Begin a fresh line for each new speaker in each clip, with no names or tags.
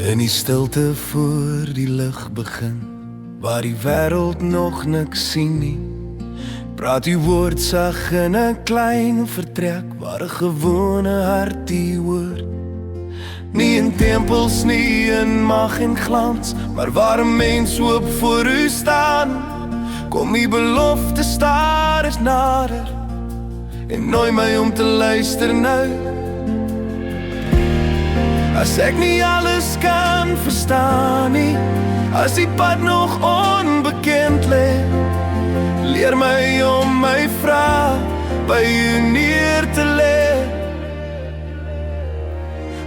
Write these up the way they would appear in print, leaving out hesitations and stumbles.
In die stilte voor die lig begin, waar die wêreld nog niks sien nie, praat die woord sag in 'n klein vertrek, waar 'n gewone hart die hoor. Nie in tempels, nie in mag en glans, maar waar 'n mens hoop voor u staan. Kom die belofte stadig nader, en nooi my om te luister nou. As ek nie alles kan verstaan nie, as die pad nog onbekend lê, leer my om my vrae by u neer te lê.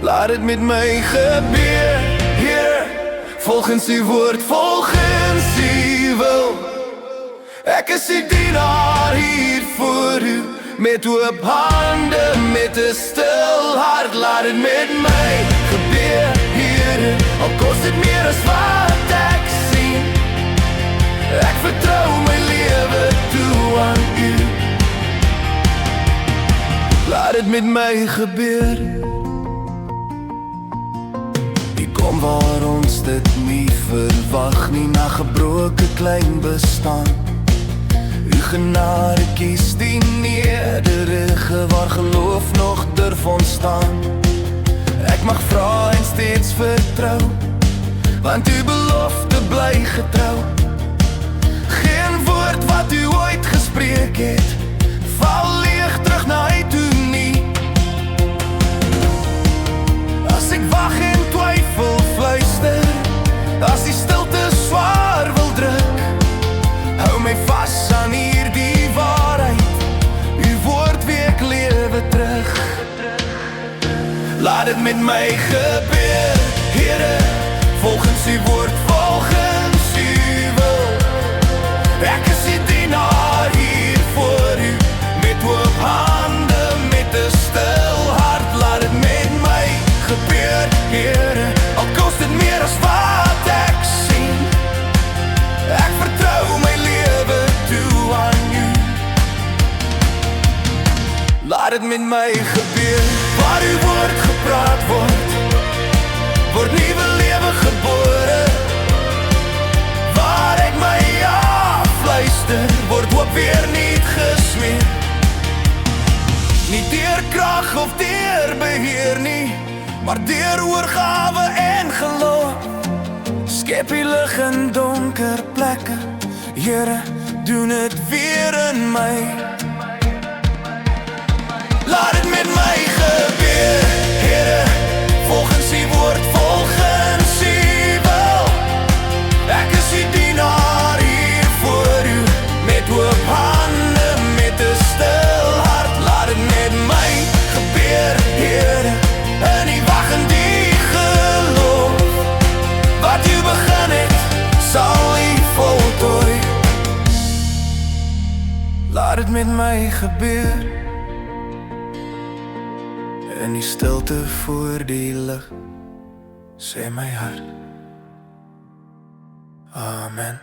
Laat dit met my gebeur, Here, volgens u woord, volgens u wil. Ek is die dienaar hier voor u, met oop hande, met 'n stil hart. Laat dit met my gebeur, Here, al kos dit meer as wat ek sien. Ek vertrou my lewe toe aan u. Laat dit met my gebeur. Kom waar ons dit nie verwag nie, na gebroke klein bestaan. U genade kies die nederige, waar geloof nog durf ontstaan. Ek mag vra en steeds vertrou, want u belofte bly getrou. Geen woord wat u ooit gespreek het, val leeg terug na u toe nie. As ek wag en twyfel fluister, as die stilte swaar wil druk, hou my vas aan hierdie waarheid, u woord week lewe terug. Laat dit met my gebeur, Here, volgens u woord, volgens u wil. Ek is die dienaar hier voor u, met oop hande, met 'n stil hart. Laat dit met my gebeur, Here, al kos dit meer as wat ek sien. Ek vertrou my lewe toe aan u. Laat dit met my gebeur, waar uw woord gepraat word nuwe lewe gebore. Waar ek my afluister, word hoop weer niet gesmeer. Nie deur krag of deur beheer nie, maar deur oorgawe en geloof. Skep u lig in donker plekke, Here, doen het weer in my. Laat het met my gebeur, Here, volgens u woord, volgens u wil. Ek is die dienaar hier voor u, met oop hande, met 'n stil hart. Laat het met my gebeur, Here, en die wag en die geloof. Wat u begin het, sal u voltooi. Laat het met my gebeur, in die stilte voor die lig, sê my hart, amen.